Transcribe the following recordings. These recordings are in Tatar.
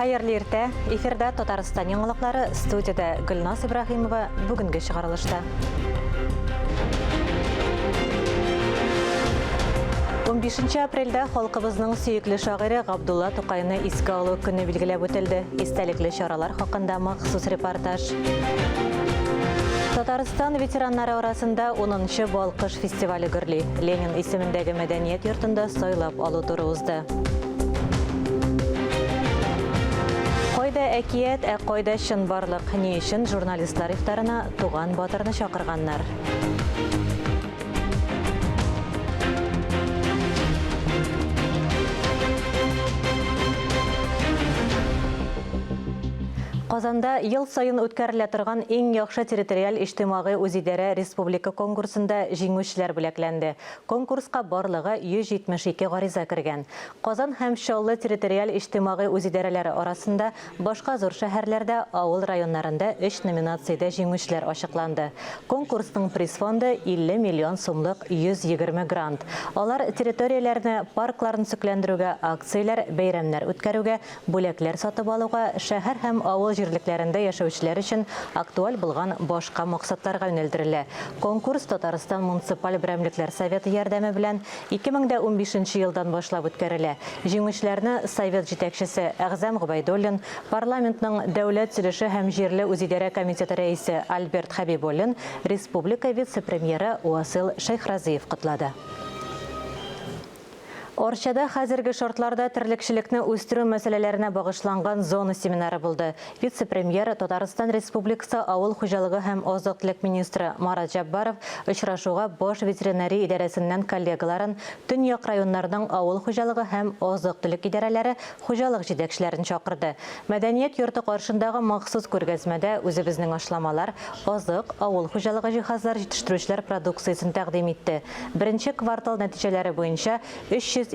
Хайырлы иртә, эфирда Татарстан яңалыклары, студияда Гөлназ Ибрахимова бүгенге чыгарылышта. 15 апрельдә халкыбызның сөекле шагыйре Габдулла Тукайны искә алу көне билгеләп үтелде. Истәлекле чаралар хакында махсус репортаж. Татарстан ветераннары арасында 10-нчы Балкыш фестивале гөрли. Ленин исемендәге мәдәният йортында сайлап алу туры узды. Кайда әкият, кайда чынбарлык, ни өчен журналистлар ифтарына туган батырны чакырганнар. Казанда ел сайын үткәрелә торган иң яхшы территориаль иҗтимагый үзидарә республика конкурсында җиңүчеләр бүләкләнде. Конкурска барлыгы 172 гариза кергән. Казан һәм Чаллы территориаль иҗтимагый үзидарәләре арасында башка зур шәһәрләрдә, авыл районнарында 3 номинациядә җиңүчеләр ачыкланды. Конкурсның приз фонды 50 миллион сумлык 120 грант. Алар территорияләрне, паркларын сөкләндерүгә, акцияләр, бәйрәмнәр үткәрүгә, бүләкләр сатып алуга, шәһәр һәм авыл җирлекләрендә яшәүчеләр өчен актуаль булган башка максатларга юнәлдерелә. Конкурс Татарстан муниципаль берәмлекләр советы ярдәме белән 2015 елдан башлап үткәрелә. Җиңүчеләрне совет җитәкчесе Әгъзәм Губайдуллин, парламентның дәүләт сөйлеше һәм җирле үзидарә комитеты рәисе Альберт Хәбибуллин, республика вице-премьеры Уасил Шайхразиев котлады. Орчада хәзерге шартларда терлекчелекне үстерү мәсьәләләренә багышланган зона семинары булды. Вице-премьер Татарстан Республикасы авыл хуҗалыгы һәм азык-төлек министры Марат Җаббаров очрашуга баш ветеринария идарәсеннән коллегаларын, төньяк районнарның авыл хуҗалыгы һәм азык-төлек идарәләре хуҗалык җитәкчеләрен чакырды. Мәдәният йорты каршындагы махсус күргәзмәдә үзебезнең ашламалар, азык, авыл хуҗалыгы җиһазлар җитештерүчеләр продукциясын тәкъдим итте. Беренче квартал нәтиҗәләре буенча 357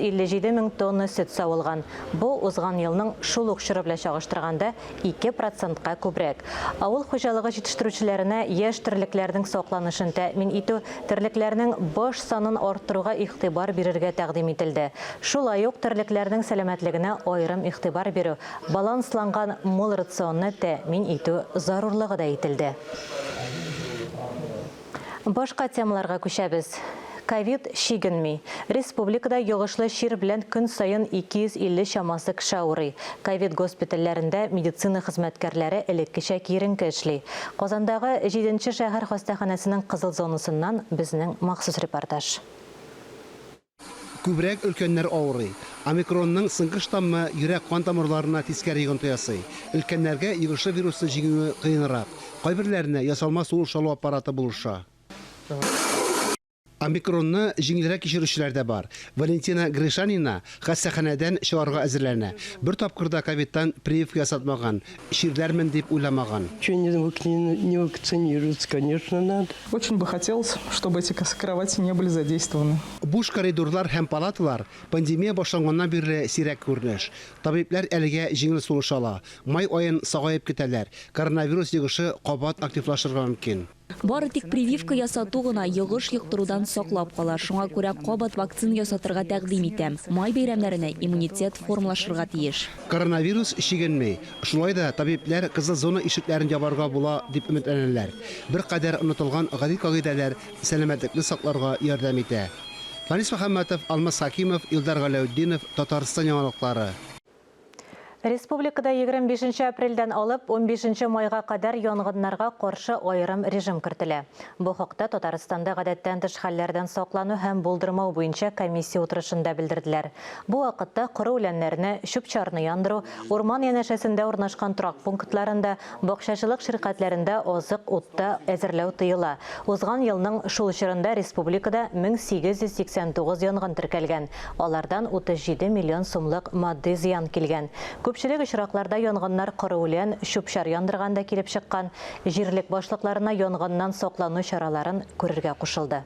мең тонна сөт савылган. Бу узган елның шул ук чоры белән чагыштырганда 2%-ка күбрәк. Авыл хуҗалыгы җитештерүчеләренә яшь терлекләрнең сакланышын тәэмин итү, терлекләрнең баш санын арттыруга игътибар бирергә тәкъдим ителде. Шулай ук терлекләрнең сәламәтлегенә аерым игътибар бирү, балансланган мул рационны тәэмин итү зарурлыгы да әйтелде. Башка темаларга күчәбез. Ковид шигенми. Республикада йогышлы шир белән көн сайын 250 чамасы кеше авырый. Ковид госпитальләрендә медицина хезмәткәрләре элеккечә киеренке эшли. Казандагы 7-нче шәһәр хастаханәсенең кызыл зонасыннан безнең махсус репортаж. Күбрәк өлкәннәр авырый. Омикронның соңгы штаммы йөрәк кан тамырларына тискәре йогынты ясый. Өлкәннәргә йогышлы вирусны җиңүе кыенрак. Кайберләренә ясалма сулыш алу аппараты булыша. Омикронны җиңелрәк кичерүчеләр дә бар. Валентина Гришанина хастаханәдән чыгарга әзерләнә. Бер тапкырда ковидтан прививка ясатмаган, ширләрмен дип уйламаган. Не вакцинируются, конечно, надо. Очень бы хотелось, чтобы эти кровати не были задействованы. Буш коридорлар һәм палаталар пандемия башланганнан бирле сирәк күренеш. Табиблар әлегә җиңел сулыш ала. Май аен сагаеп китәләр. Коронавирус йогышы кабат активлашырга мөмкин. Бары тик прививка ясату гына йогыш йоктырудан саклап кала. Шуңа күрә кабат вакцина ясатырга тәкъдим итәм. Май бәйрәмнәренә иммунитет формалашырга тиеш. Коронавирус шигенмей. Шулай да табиблар кызыл зона ишекләрен ябарга була дип өметләнәләр. Бер кадәр онытылган гади кагыйдәләр сәламәтлекне сакларга ярдәм итә. Фанис Мөхәммәтов, Алмаз Хакимов, Илдар Галәүддинов, Татарстан яңалыклары. Республикада 25 апрельдән алып 15 майга кадәр янгыннарга каршы аерым режим кертелә. Бу хакта Татарстанда гадәттән тыш хәлләрдән саклану һәм булдырмау буенча комиссия утырышында белдерделәр. Бу вакытта коры үләннәрне, чүп-чарны яндыру, урман янәшәсендә урнашкан торак пунктларында, бакчачылык ширкәтләрендә азык утта әзерләү тыела. Узган елның шул чорында республикада 1889 янгын теркәлгән. Алардан 37 миллион сумлык матди зыян килгән. Күпчелек очракларда янгыннар коры үлән, чүп-чар яндырганда килеп чыккан. Җирлек башлыкларына янгыннан саклану чараларын күрергә кушылды.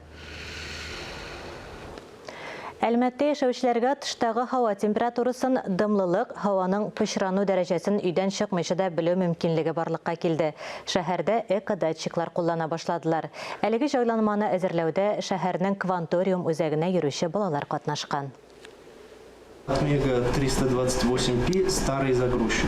Әлмәттә яшәүчеләргә тыштагы һава температурасын, дымлылык, һаваның пычрану дәрәҗәсен өйдән чыкмыйча да белү мөмкинлеге барлыкка килде. Шәһәрдә эко-датчиклар куллана башладылар. Әлеге җайланманы әзерләүдә шәһәрнең Кванториум үзәгенә йөрүче балалар катнашкан. Amiga 328P старый загрузчик.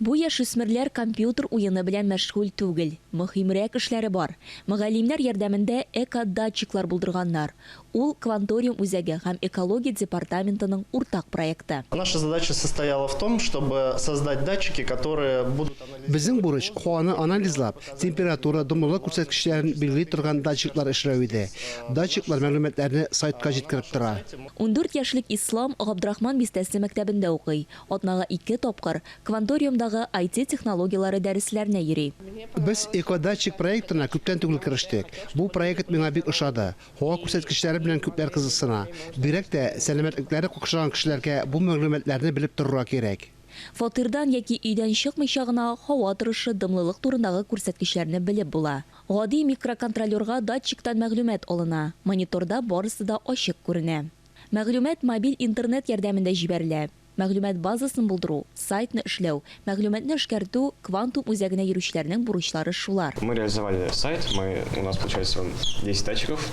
Бу яшүсмерләр компьютер уены белән мәшгуль түгел. Мөһимрәк эшләре бар. Мөгаллимнәр ярдәмендә эко-датчиклар булдырганнар. Ул Кванториум үзәге һәм экология департаментының уртак проекты. Наша задача состояла в том, чтобы создать датчики, которые будут анализировать... Безнең бурыч һаваны анализлап, температура, дымлылык күрсәткечләрен билгели торган датчиклар эшләү иде. Датчиклар мәгълүматларны сайтка җиткереп тора. 14 яшьлек Ислам Габдрахман бистәсе мәктәбендә укый. Атнага 2 тапкыр Кванториумдагы IT технологиялары дәресләренә йөри. Без экодатчик проектына күптән түгел керештек. Бу проект миңа бик ошады. Һава күрсәткечләре белән күпләр кызыксына. Бирәк тә сәламәтлекләре кукшаган кешеләргә бу мәгълүматларны белеп торырга кирәк. Фатирдан яки өйдән чыкмыйча гына һава торышы, дымлылык турындагы күрсәткечләрне белеп була. Гади микроконтролерга датчиктан мәгълүмат алына. Мониторда барысы да ачык күренә. Мәгълүмат мобиль интернет ярдәмендә җибәрелә. Мәгълүмат базасын булдыру, сайтны эшләү, мәгълүматны эшкәртү Квантум үзәгенә йөрүчеләрнең бурычлары шулар. Мы реализовали сайт, у нас получается 10 датчиков.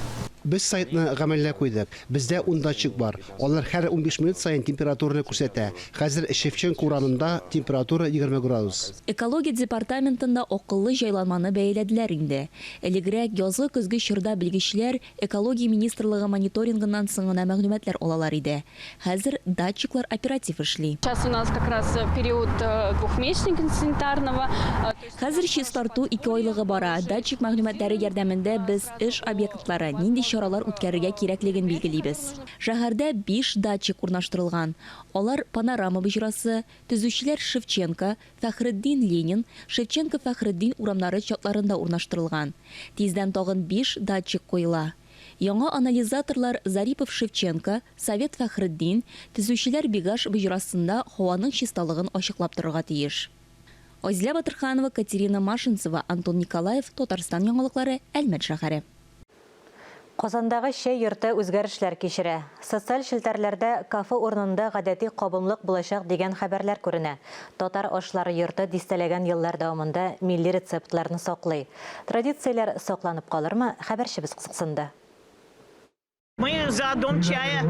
Без сайтны гамәлләп куйдык. Бездә 10 датчик бар. Алар һәр 15 минут сайын температураны күрсәтә. Хәзер Шевченко урамында температура 20 градус. Экология департаментында акыллы җайланманы бәяләделәр инде. Элегрәк язгы көзге чорда белгечләр экология министрлыгы мониторингыннан соң гына мәгълүматлар алалар иде. Хәзер датчиклар оператив эшли. Сейчас у нас как раз период двухмесячника санитарного. Хәзер чистарту 2 айлыгы бара. Датчик мәгълүматлары ярдәмендә без эш объектлары нинди чаралар үткәрергә кирәклеген билгелибез. Шәһәрдә 5 датчик урнаштырылган. Алар Панорама бөҗрасы, төзүчеләр Шевченко, Фәхреддин Ленин, Шевченко Фәхреддин урамнары чатларында урнаштырылган. Тиздән тагын 5 датчик куела. Яңа анализаторлар Зарипов Шевченко, Совет Фәхреддин, төзүчеләр Бигаш бөҗрасында һаваның чисталыгын ачыклап торырга тиеш. Азия Батырханова, Катерина Машинцева, Антон Николаев, Татарстан яңалыклары, Әлмәт шәһәре. Казандагы шәй йорты үзгәрешләр кичерә. Социаль челтәрләрдә кафе урынында гадәти кабымлык булачак дигән хәбәрләр күренә. Татар ашлары йорты дистәләгән еллар дәвамында милли рецептларны саклый. Традицияләр сакланып калырмы? Хәбәрчебез кызыксынды. Мы за дом чая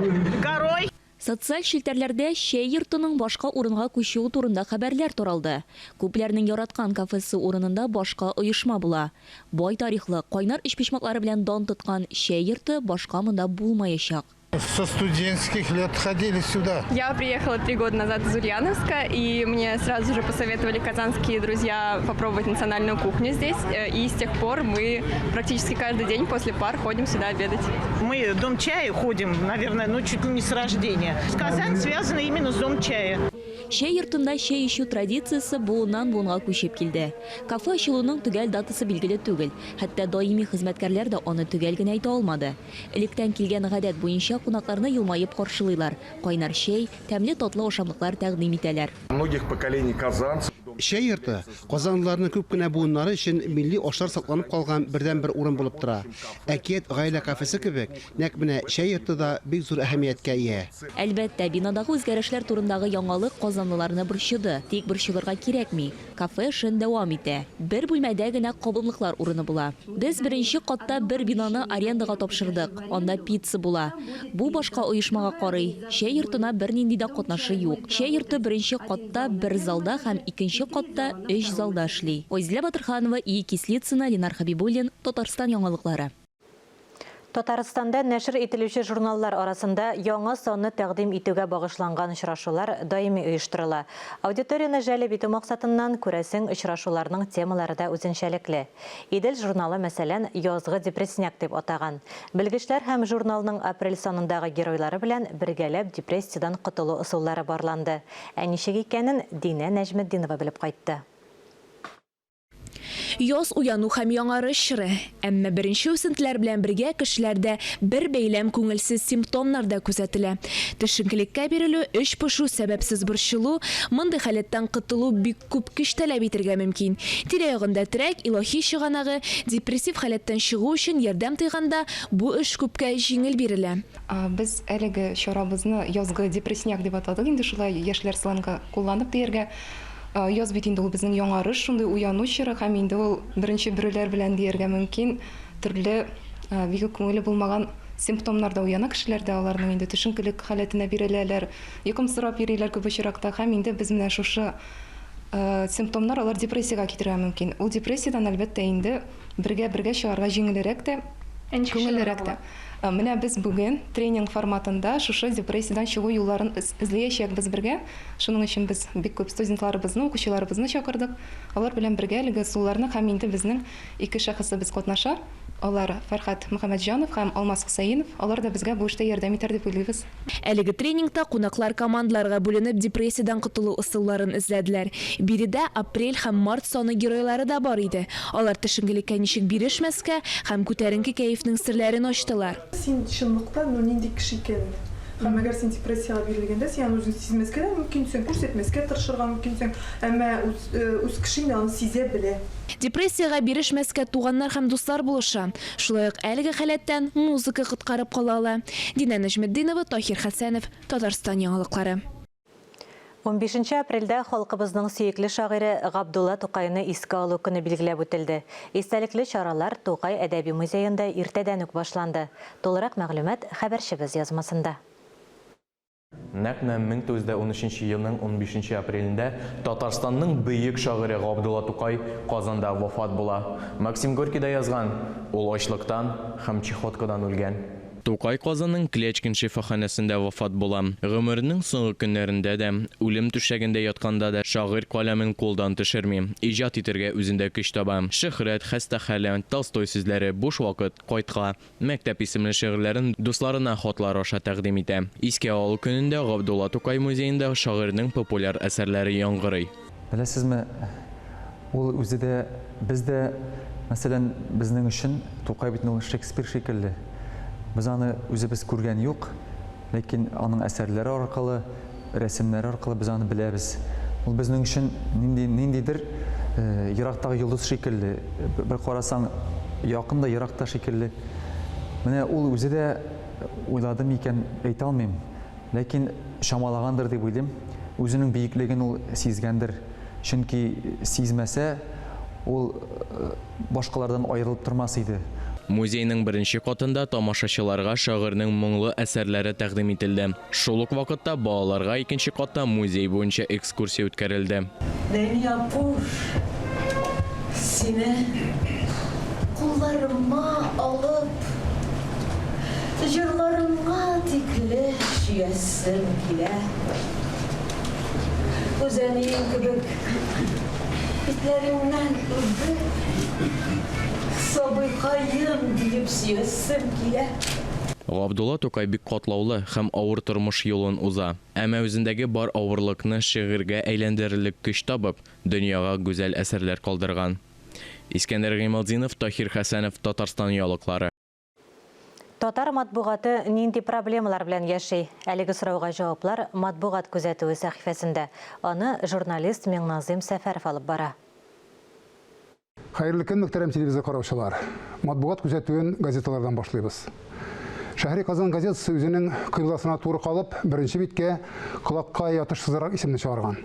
горой. Социаль челтәрләрдә шәй йортының башка урынга күчүе турында хәбәрләр таралды. Күпләрнең яраткан кафесы урынында башка оешма була. Бай тарихлы, кайнар эчпичмаклары белән дан тоткан шәй йорты башка монда булмаячак. Со студенческих лет ходили сюда. Я приехала 3 года назад из Ульяновска, и мне сразу же посоветовали казанские друзья попробовать национальную кухню здесь. И с тех пор мы практически каждый день после пар ходим сюда обедать. Мы в дом чая ходим, наверное, чуть ли не с рождения. Казань связана именно с дом чая. Шәй йортында шәй ичү традициясе буыннан буынга күчеп килде. Кафе ачылуның төгәл датасы билгеле түгел. Хәтта даими хезмәткәрләр дә аны төгәл генә әйтә алмады. Электән килгән гадәт буенча кунакларны елмаеп каршылыйлар. Кайнар шәй, тәмле татлы ашамлыклар тәкъдим итәләр. Многих поколений казанцев. Шәй йорты казанлыларның күп кенә буыннары өчен милли ашлар сакланып калган бердән-бер урын булып тора. Әкият гаилә кафесы кебек, нәкъ менә шәй йорты да бик зур әһәмияткә ия. Әлбәттә, бинадагы үзгәрешләр турындагы яңалык казанлыларны борчыды. Тик борчылырга кирәкми. Кафе эшен дәвам итә. Бер бүлмәдә генә кабымлыклар урыны була. Без беренче катта бер бинаны арендага тапшырдык. Анда пицца була. Бу башка оешмага карый. Шәй йортына бернинди дә катнашы юк. Шәй йорты беренче катта бер залда һәм икенче катта 3 залда эшли. Азия Батырханова, И. Кислицына, Ленар Хабибуллин, Татарстан яңалыклары. Татарстанда нәшр ителүче журналлар арасында яңа санны тәкъдим итүгә багышланган очрашулар даими оештырыла. Аудиторияны җәлеп итү максатыннан күрәсең очрашуларның темалары да үзенчәлекле. Идел журналы мәсәлән язгы депрессняк дип атаган. Белгечләр һәм журналның апрель санындагы геройлары белән бергәләп депрессиядан котылу ысуллары барланды. Ә ничек икәнен Динә Нәҗметдинова белеп кайтты. Яз уяну һәм яңарыш чоры. Әмма беренче үсентеләр белән бергә кешеләрдә бер бәйләм күңелсез симптомнар да күзәтелә. Төшенкелеккә бирелү, эш пышу, сәбәпсез борчылу, мондый хәлеттән котылу бик күп көч таләп итәргә мөмкин. Тирә-ягында терәк, илаһи чыганагы, депрессив хәлеттән чыгу өчен ярдәм тыйганда бу эш күпкә җиңел бирелә. Без әлеге чарабызны язгы депрессняк дип атадык, инде шулай яшьләр сленгы кулланып дияргә. Яз бит инде ул безнең яңарыш, шундый уяну чоры һәм инде ул беренче бөреләр белән дияргә мөмкин, төрле бик күңелле булмаган симптомнар да уяна кешеләрдә, аларның инде төшенкелек халәтенә биреләләр, йокым сорап йөриләр күп очракта, һәм инде без менә шушы симптомнар алар депрессиягә китерә мөмкин. Ул депрессиядан әлбәттә инде бергә чыгарга җиңелрәк тә, күңеллерәк тә. Менә без бүген тренинг форматында шушы депрессиядан чыгу юлларын эзләячәкбез бергә. Шуның өчен без бик күп студентларыбызны, укучыларыбызны чакырдык. Алар белән бергәлеге суларны һәм инде безнең ике шәхесебез катнаша. Алар Фәрхат Мөхәммәтҗанов һәм Алмаз Хусаинов. Алар да безгә бу эштә ярдәм итәр дип уйлыйбыз. Әлеге тренингта кунаклар командаларга бүленеп депрессиядан котылу ысулларын эзләделәр. Биредә апрель һәм март саны геройлары да бар иде. Алар төшенкелеккә ничек бирешмәскә һәм күтәренке кәефнең серләрен ачтылар. Син чынлыкта нинди кеше икәнен. Һәм әгәр син депрессиягә бирелгәндә, син аны үзең сизмәскә дә мөмкинсең, күрсәтмәскә тырышырга мөмкинсең, әмма үз кешең аны сизә белә. Депрессиягә бирешмәскә туганнар һәм дуслар булыша. Шулай ук әлеге халәттән музыка коткарып кала ала. Динә Нәҗметдинова, Таһир Хәсәнов, Татарстан яңалыклары. 15 апрельдә халкыбызның сөекле шагыйре Габдулла Тукайны искә алу көне билгеләп үтелде. Истәлекле чаралар Тукай әдәби музеенда иртәдән үк башланды. Толырак мәгълүмат хәбәрчебез язмасында. Нәкъ 1913 елның 15 апрелендә Татарстанның бөек шагыйре Габдулла Тукай Казанда вафат була. Максим Горькийда язган, ул ачлыктан һәм чехоткадан үлгән. Тукай Казанның Клячкин шифаханәсендә вафат була. Гомеренең соңгы көннәрендә дә, үлем түшәгендә ятканда да шагыйрь каләмен кулдан төшерми, иҗат итәргә үзендә көч таба. Шөһрәт, хәстәхәлә, Толстой сүзләре, буш вакыт, кайтка, мәктәп исемле шигырьләрен дусларына хатлар аша тәкъдим итә. Искә алу көнендә Габдулла Тукай музеенда шагыйрьнең популяр әсәрләре яңгырый. Беләсезме, ул үзе дә, без дә, мәсәлән, безнең өчен Тукай бит ул Шекспир шикелле. Biz аны үзебез күргән юк, ләкин аның әсәрләре аркылы, рәсемнәре аркылы biz аны беләбез. Ул безнең өчен ниндидер ерактагы йолдыз шикелле, бер карасаң якын да еракта шикелле. Менә ул үзе дә уйладым икән, әйтә алмыйм, ләкин шамалагандыр дип уйлыйм. Үзенең биеклеген ул сизгәндер. Чөнки сизмәсә, ул башкалардан аерылып тормас иде. Музейның беренче катында тамашачыларга шагыйрьнең моңлы әсәрләре тәкъдим ителде. Шул ук вакытта балаларга икенче катта музей буенча экскурсия үткәрелде. Сине кулларыма алып, җырларыңа тикле сөясем килә. Үзәнең кебек битләреңнән үбеп Сабыйкайым дип сөясем килә. Габдулла Тукай бик катлаулы һәм авыр тормыш юлын уза. Әмма үзендәге бар авырлыкны шигырьгә әйләндерерлек көч табып, дөньяга гүзәл әсәрләр калдырган. Искәндәр Гыймалдинов, Таһир Хәсәнов, Татарстан яулыклары. Татар матбугаты нинди проблемалар белән яши? Әлеге сорауга җаваплар матбугат күзәтүе сәхифәсендә. Аны журналист Миңназым Сәфәров алып бара. Хәерле көн, мөхтәрәм телевизор караучылар. Матбугат күзәтүен газеталардан башлыйбыз. Шәһри Казан газетасы үзенең кыйласына туры калып, беренче биткә колакка ятышсызрак исемне чыгарган.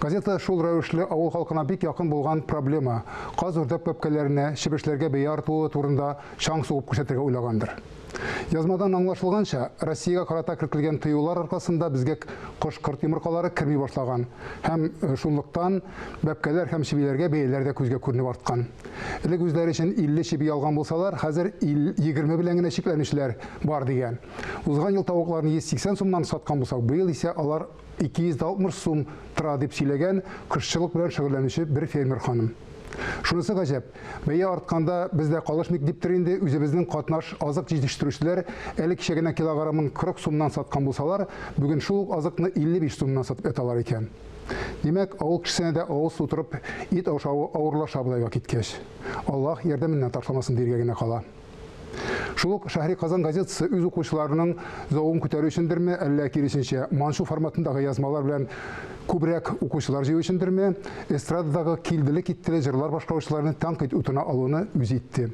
Газета шул рәвешле авыл халкына бик якын булган проблема, каз үрдәк бәбкәләренә, чебешләргә бәя артуы турында шаң сугып күрсәтергә уйлагандыр. Язмадан аңлашылганча, Россиягә карата кертелгән тыюлар аркасында безгә кош-корт йомыркалары керми башлаган. Һәм шунлыктан бәбкәләр һәм чебиләргә бәяләр дә күзгә күренеп арткан. Элек үзләре өчен 50 чеби алган булсалар, хәзер 20 белән генә чикләнүчләр бар дигән. Узган ел тавыкларны 180 сумнан саткан булсак, быел исә алар 260 сум тора дип сөйләгән кышчылык белән шөгыльләнүче бер фермер ханым. Шунысы гаҗәп, бәя артканда бездә калышмыйк диптер инде үзебезнең катнаш азык җитештерүчеләр әле кичә генә килограммын 40 сумнан саткан булсалар, бүген шул азыкны 55 сумнан сатып яталар икән. Димәк, авыл кешесенә дә авыз тутырып, ит ашавы авырлаша бодайга киткәч. Аллаһ ярдәменнән ташламасын диргә генә кала. Шулук Шәһри Казан газетасы үз укучыларының зауын күтәрү өчендерме, әллә киресенчә маншу форматындагы язмалар белән күбрәк укучылар җыю өчендерме, эстрададагы килделек иттеле җырлар башкаручыларны тәнкыйть утына алуны үз итте.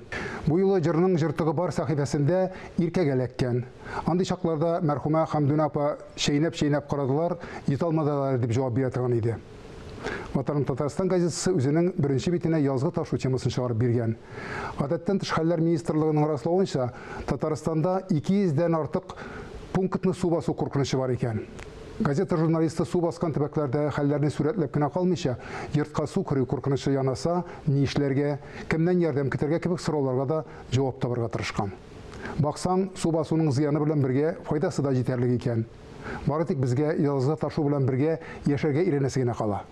Бу юлы җырның җыртыгы бар сәхифәсендә иркәгә эләккән. Андый чакларда мәрхүмә Хәмдүнә апа чәйнәп карадылар, җитә алмадылар дип җавап бирә торган иде. Ватаным Татарстан газетасы үзенең беренче битенә язгы ташу темасын чыгарып биргән. Гадәттән тыш хәлләр министрлыгының раславынча, Татарстанда 200-дән артык пунктны су басу куркынычы бар икән. Газета журналисты су баскан төбәкләрдә хәлләрне сурәтләп кенә калмыйча, йортка су керү куркынычы янаса, ни эшләргә, кемнән ярдәм көтәргә кебек сорауларга да җавап табарга тырышкан. Баксаң, су басуның зыяны белән бергә файдасы да җитәрлек икән. Бары тик безгә язгы ташу белән бергә яшәргә иренәсе генә кала.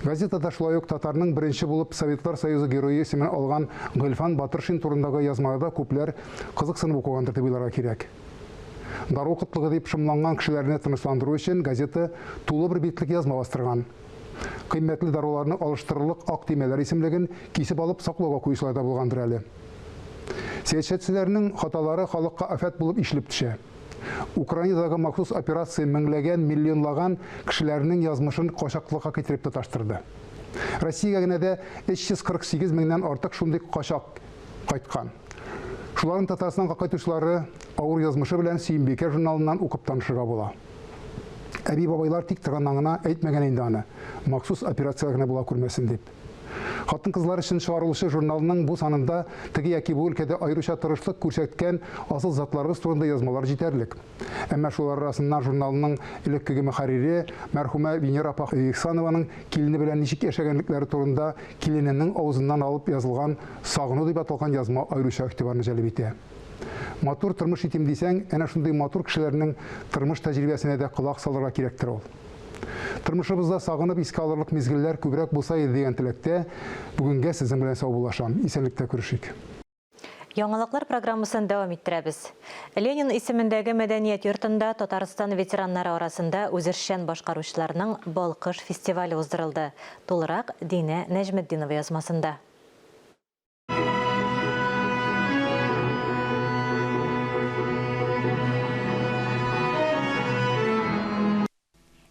Газетада шулай ук татарның беренче булып Советлар Союзы герое исемен алган Гөлфан Батыршин турындагы язмада күпләр кызыксынып укыгандыр дип уйларга кирәк. Дару кытлыгы дип шомланган кешеләрне тынычландыру өчен газета тулы бер битлек язма бастырган. Кыйммәтле даруларны алыштырырлык ак тимәләр исемлеген кисеп алып саклауга куючылар да булгандыр әле. Сәясәтчеләрнең хаталары халыкка афәт булып ишелеп төшә. Украинадагы махсус операция меңләгән, миллионлаган кешеләрнең язмышын качаклыкка китереп тоташтырды. Россиягә генә дә 348 меңнән артык шундый качак кайткан. Шуларның Татарстанга кайтучылары авыр язмышы белән Сөембикә журналыннан укып танышырга була. Әби бабайлар тик торганнан гына әйтмәгән инде аны. Махсус операциялар гына була күрмәсен дип. Хатын-кызлар өчен чыгарылышы журналының бу санында теге яки бу өлкәдә аеруча тырышлык күрсәткән асыл затларыбыз турында язмалар җитәрлек. Әмма шулар арасында журналының элеккеге мөхәррире мәрхүмә Венера Ихсанованың килене белән ничек яшәгәнлекләре турында килененең авызыннан алып язылган сагыну дип аталган язма аеруча игътибарны җәлеп итә. Матур тормыш итим дисәң, әнә шундый матур кешеләрнең тормыш тәҗрибәсенә дә колак салырга кирәктер ул. Тормышыбызда сагынып искә алырлык мизгелләр күбрәк булса иде дигән теләктә бүгенгә сезнең белән сау булашам. Исәнлектә күрешик. Яңалыклар программасын дәвам иттерәбез. Ленин исемендәге мәдәният йортында Татарстан ветераннары арасында үзешчән башкаручыларның Балкыш фестивале уздырылды. Тулырак Динә Нәҗметдинова язмасында.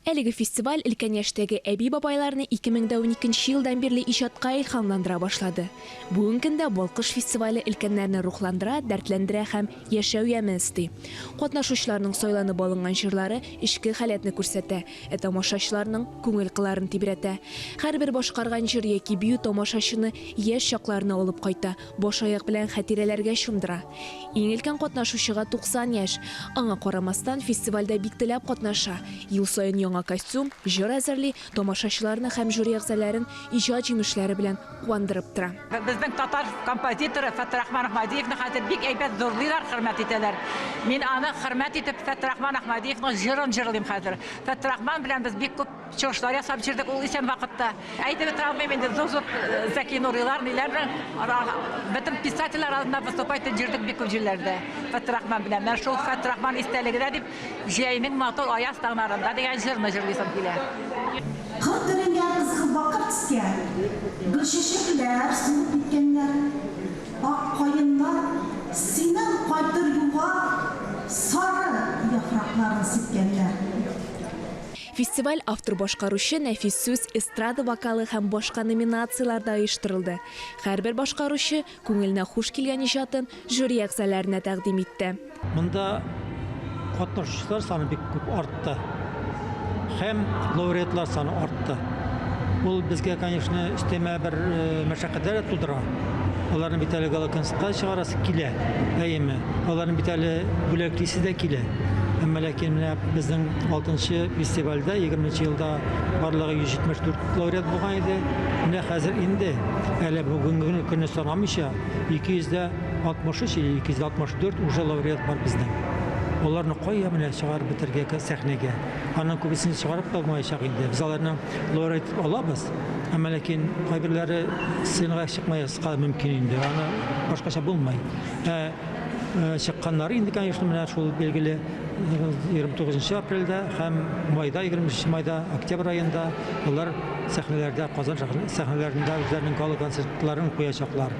Әлеге фестиваль өлкән яшьтәге әби бабайларны 2012 елдан бирле иҗатка илһамландыра башлады. Бүген көндә Балкыш фестивале өлкәннәрне рухландыра, дәртләндерә һәм яшәү яме исти. Катнашучыларның сайланып алынган җырлары эчке халәтне күрсәтә, тамашачыларның күңел кыларын тибрәтә. Һәрбер башкарган җыр яки бию тамашачыны яшь чакларына алып кайта, баш аяк белән хатирәләргә чумдыра. Иң өлкән катнашучыга 90 яшь. Аңа карамастан фестивальдә бик теләп катнаша. Ел саен яңа костюм, җыр әзерли, тамашачыларны һәм жюри әгъзаларын иҗат җимешләре белән куандырып тора. Безнең татар композиторы Фәтхрахман Әхмәдиевне хәзер бик әйбәт зурлыйлар, хөрмәт итәләр. Мин аны хөрмәт итеп Фәтхрахман Әхмәдиевның җырын җырлыйм хәзер. Фәтхрахман белән без бик күп чыгышлар ясап җирдек ул исән вакытта. Әйтеп тормыйм инде зур Зәки Нурилар, ниләр бөтен писательләр алдында выступать итеп җирдек бик күп җирләрдә. Фәтхрахман белән мен шул Фәтхрахман истәлегенә дип җәйнең матур аяз таңнарында дигән җырны җырлыйсым килә. Кырдырыңга кызгы вакыт искән. Гөлчәчәкләр сынып биткәннәр. Ак каеннар синең кайтыр юга сары яфракларын сипкәннәр. Фестиваль автор башкаручы Нәфис сүз, эстрада вокалы һәм башка номинацияларда оештырылды. Һәрбер башкаручы күңеленә хуш килгән иҗатын жюри әгъзаларына тәкъдим итте. Монда катнашучылар саны бик күп артты. Һәм лауреатлар саны артты. Ул безгә, конечно, өстәмә бер мәшәкатьләр тудыра. Аларның бит әле гала концертка чыгарасы килә. Әйеме? Аларның бит әле бүләклисе дә килә. Әмма ләкин менә безнең 6нчы фестивальдә 20нчы елда барлыгы 174 лауреат булган иде. Менә хәзер инде әле бүгенге көнне санамыйча 263 или 264 уже лауреат бар безнең. Оларны кая менә чыгарып бетергә сәхнәгә. Аның күбесен чыгарып калмаячак инде. Без аларны лауреат алабыз. Әмма ләкин кайберләре сценага чыкмаска мөмкин инде. Аны башкача булмай. Чыкканнары инде, конечно, менә шул белгеле 29 апрельдә һәм майда 20 майда октябрь аенда алар сәхнәләрдә Казан сәхнәләрендә үзләренең гала концертларын куячаклар.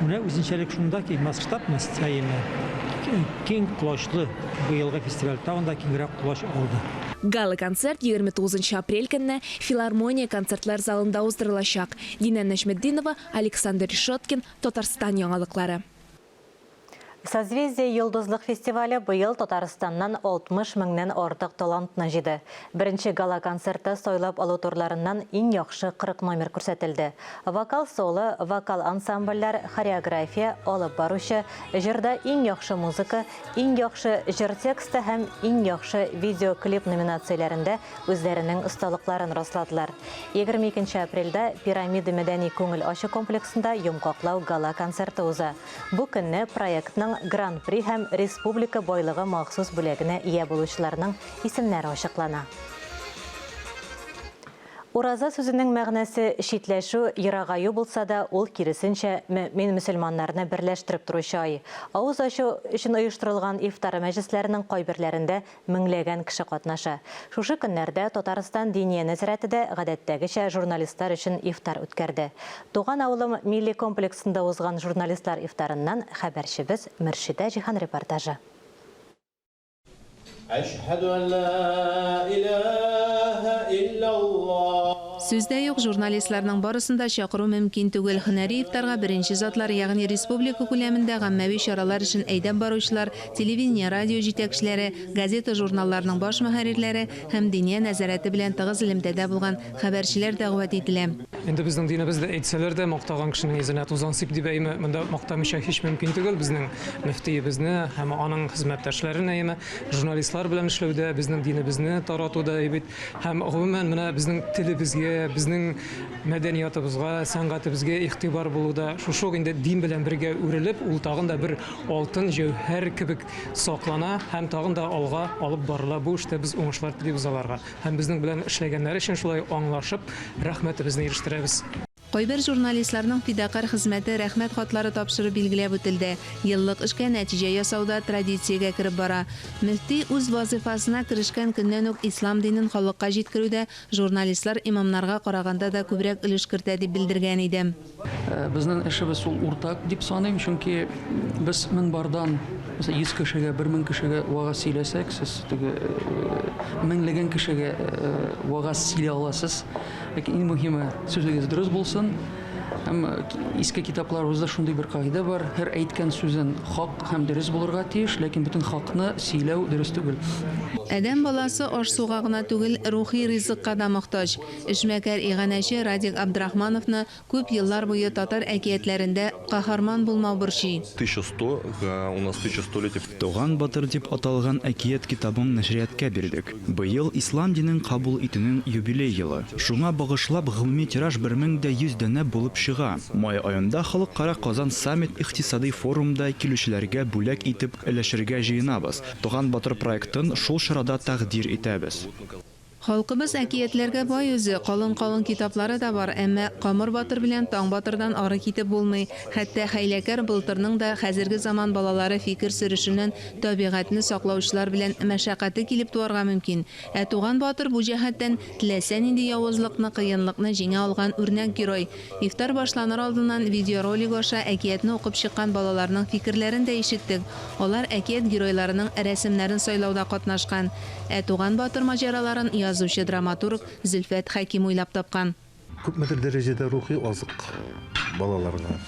Менә үзенчәлек шунда ки масштаб мәсьәлә киң кулачлы быелгы фестиваль тагында киңрәк кулаш алды. Гала концерт 29 апрель көнне филармония концертлар залында уздырылачак. Динә Нәҗметдинова, Александр Решеткин, Татарстан яңалыклары. Созвездие йылдызлык фестивале быйыл Татарстаннан 60 меңнән артык талантны җыйды. Беренче гала концерты сойлап алу турларыннан иң яхшы 40 номер күрсәтелде. Вокал соло, вокал ансамбльләр, хореография, алып баручы, җырда иң яхшы музыка, иң яхшы җыр тексты һәм иң яхшы видеоклип номинацияләрендә үзләренең осталыкларын расладылар. 22 апрельдә Пирамида мәдәни күңел ачу комплексында йомгаклау гала концерты уза. Бу көнне проектның Гран-при һәм республика байлыгы махсус бүлегенә ия булучыларның исемнәре ачыклана. Ураза сүзенең мәгънәсе шитләшү, ерагаю булса да, ул киресенчә мөэмин мөселманнарны берләштереп торучы ай. Авыз ачу өчен оештырылган ифтар мәҗлесләренең кайберләрендә меңләгән кеше катнаша. Шушы көннәрдә Татарстан дини нәзарәтендә гадәттәгечә журналистлар өчен ифтар үткәрде. Туган авылым милли комплексында узган журналистлар ифтарыннан хәбәрчебез Мөршидә Җиһан репортажы. Сүздә юк журналистларның барысында чакыру мөмкин түгел. Һөнәри ифтарга беренче затлар, ягъни республика күләмендә гаммәви чаралар өчен әйдәп баручылар, телевидение, радио җитәкчеләре, газета, журналларның баш мөхәррирләре һәм диния нәзарәте белән тыгыз элемтәдә булган хәбәрчеләр дәгъват ителә. Инде безнең динебездә әйтсәләр дә, мактаган кешенең йөзенә тузан сип дип әйме, монда мактамыйча һич мөмкин түгел. Безнең мөфтиебезне һәм аның хезмәттәшләрен әйме, журналистлар белән эшләүдә, безнең динебезне таратуда әйбит һәм гомумән менә безнең телебезгә, безнең мәдәниятыбызга, сәнгатебезгә игътибар булуда, шушы инде дин белән бергә үрелеп, ул тагын да бер алтын җәүһәр кебек саклана һәм тагын да алга алып барыла. Бу эштә без уңышлар телибез аларга һәм безнең белән эшләгәннәр өчен шулай аңлашып, рәхмәтебезне ирештерәбез. Кайбер журналистларның фидакар хезмәте рәхмәт хатлары тапшырып билгеләп үтелде. Еллык эшкә нәтиҗә ясауда традициягә кереп бара. Мөфти үз вазифасына керешкән көннән үк ислам динен халыкка җиткерүдә журналистлар имамнарга караганда да күбрәк өлеш кертә дип белдергән иде. Безнең эшебез ул уртак дип саныйм, чөнки без минбардан 100 кешегә, 1000 кешегә вагаз сөйләсәк, сез меңләгән кешегә вагаз сөйлә аласыз. Ләкин иң мөһиме сүзегез дөрес булсын. Һәм иске китапларыбызда шундый бер кагыйдә бар: һәр әйткән сүзен хак һәм дөрес булырга тиеш, ләкин бөтен хакны сөйләү дөрес түгел. Әдәм баласы аш-суга гына түгел, рухи ризыкка да мохтаҗ. Эшмәкәр иганәче Радик Абдрахмановны күп еллар буе татар әкиятләрендә каһарман булмау борчый. 1100 у нас 1100-летие. Туган батыр дип аталган әкият китабын нәшрияткә бирдек. Быел ислам динен кабул итүнең юбилей елы. Шуңа багышлап гомуми тираж 1100 данә булып чыга. Май аенда халыкара Казан саммит икътисади форумда килүчеләргә бүләк итеп өләшергә җыенабыз. Туган батыр проектын шул чорада тәкъдир итәбез. Халкыбыз әкиятләргә бай үзе, калын китаплары да бар, әмма Камыр батыр белән Таң батырдан ары китеп булмый. Хәтта хәйләкәр былтырның да хәзерге заман балалары фикер сөрешеннән табигатьне саклаучылар белән мәшәкате килеп туарга мөмкин. Ә Туган батыр бу җәһәттән теләсә нинди явызлыкны, кыенлыкны җиңә алган үрнәк герой. Ифтар башланыр алдыннан видеоролик аша әкиятне укып чыккан балаларның фикерләрен дә ишеттек. Алар әкият геройларының рәсемнәрен сайлауда катнашкан. Ә Туган батыр маҗараларын язучы драматург Зөлфәт Хәким уйлап тапкан. Күпмедер дәрәҗәдә рухи азык балаларга.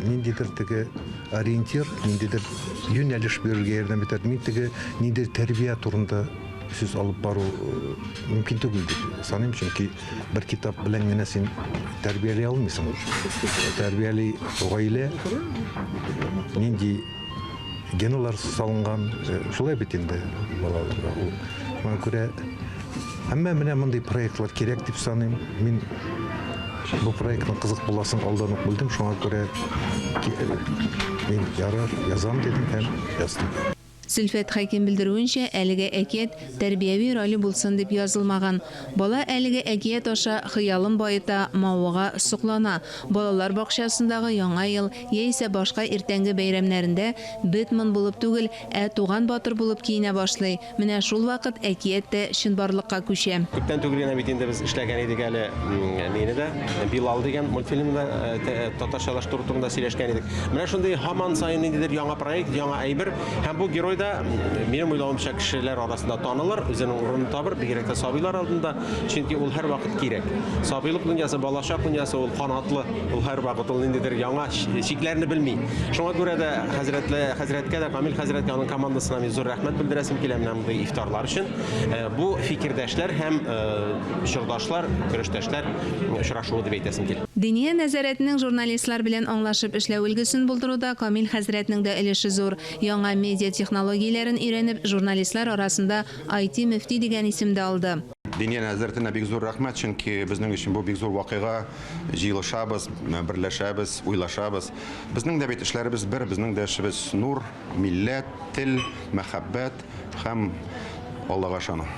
Ниндидер теге ориентир, ниндидер юнәлеш бирергә ярдәм итәр, ниндидер тәрбия турында сүз алып бару мөмкин түгел дип саныйм, чөнки бер китап белән генә син тәрбияли алмыйсың. Тәрбияли гаилә, нинди геналар салынган, шулай бит инде балаларга. Шуңа күрә әмма менә мондый проектлар кирәк дип саныйм. Мин бу проектның кызык буласын алдан ук белдем, шуңа күрә мин ярар язам дидем һәм яздым. Зөлфәт Хәким белдерүенчә, әлеге әкият тәрбияви роли булсын дип язылмаган. Бала әлеге әкият аша хыялын байыта, мавыга соклана. Балалар бакчасындагы яңа ел яисә башка иртәнге бәйрәмнәрендә бетман булып түгел, ә Туган батыр булып киенә башлый. Менә шул вакыт әкият тә чынбарлыкка күчә. Күптән түгел генә бит инде без эшләгән идек әле нидә Билал дигән мультфильмда татарчалаштыру турында сөйләшкән идек. Менә шундый һаман сайын ниндидер яңа проект, яңа әйбер һәм бу геройда Исламда минем уйлавымча кешеләр арасында танылыр, үзенең урынын табыр, бигрәк тә сабыйлар алдында, чөнки ул һәрвакыт кирәк. Сабыйлык дөньясы, балачак дөньясы ул канатлы, ул һәрвакыт ул ниндидер яңа шикләрне белми. Шуңа күрә дә хәзрәткә дә, Камил хәзрәткә, аның командасына мин зур рәхмәт белдерәсем килә менә мондый ифтарлар өчен. Бу фикердәшләр һәм чордашлар, көрәштәшләр очрашуы дип әйтәсем килә. Диния нәзарәтенең журналистлар белән аңлашып эшләү өлгесен булдыруда Камил хәзрәтнең дә өлеше зур. Яңа медиа технологияләрен өйрәнеп, журналистлар арасында IT мөфти дигән исемдә алды. Диния нәзарәтенә бик зур рәхмәт, чөнки безнең өчен бу бик зур вакыйга, җыелышабыз, берләшәбез, уйлашабыз. Безнең дә бит эшләребез бер, безнең дә эшебез нур, милләт, тел, мәхәббәт һәм Аллага ышану.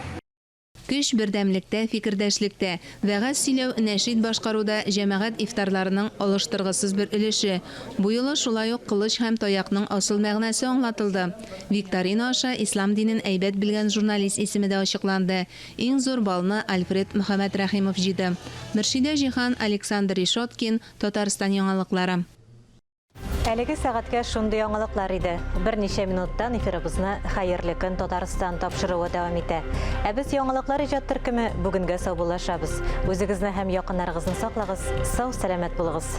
Көч бердәмлектә, фикердәшлектә, вәгазь сөйләү, нәшид башкаруда җәмәгать ифтарларының алыштыргысыз бер өлеше. Бу юлы шулай ук кылыч һәм таякның асыл мәгънәсе аңлатылды. Викторина аша ислам динен әйбәт белгән журналист исеме дә ачыкланды. Иң зур балны Альфред Мөхәммәд Рәхимов җыйды. Мөршидә Җихан, Александр Решоткин, Татарстан яңалыклары. Әлеге сәгатькә шундый яңалыклар иде. Берничә минуттан эфирыбызны хәерле көн Татарстан тапшыруы дәвам итә. Ә без яңалыклар иҗат төркеме бүгенгә саубуллашабыз. Үзегезне һәм якыннарыгызны саклагыз, сау, сәламәт булыгыз.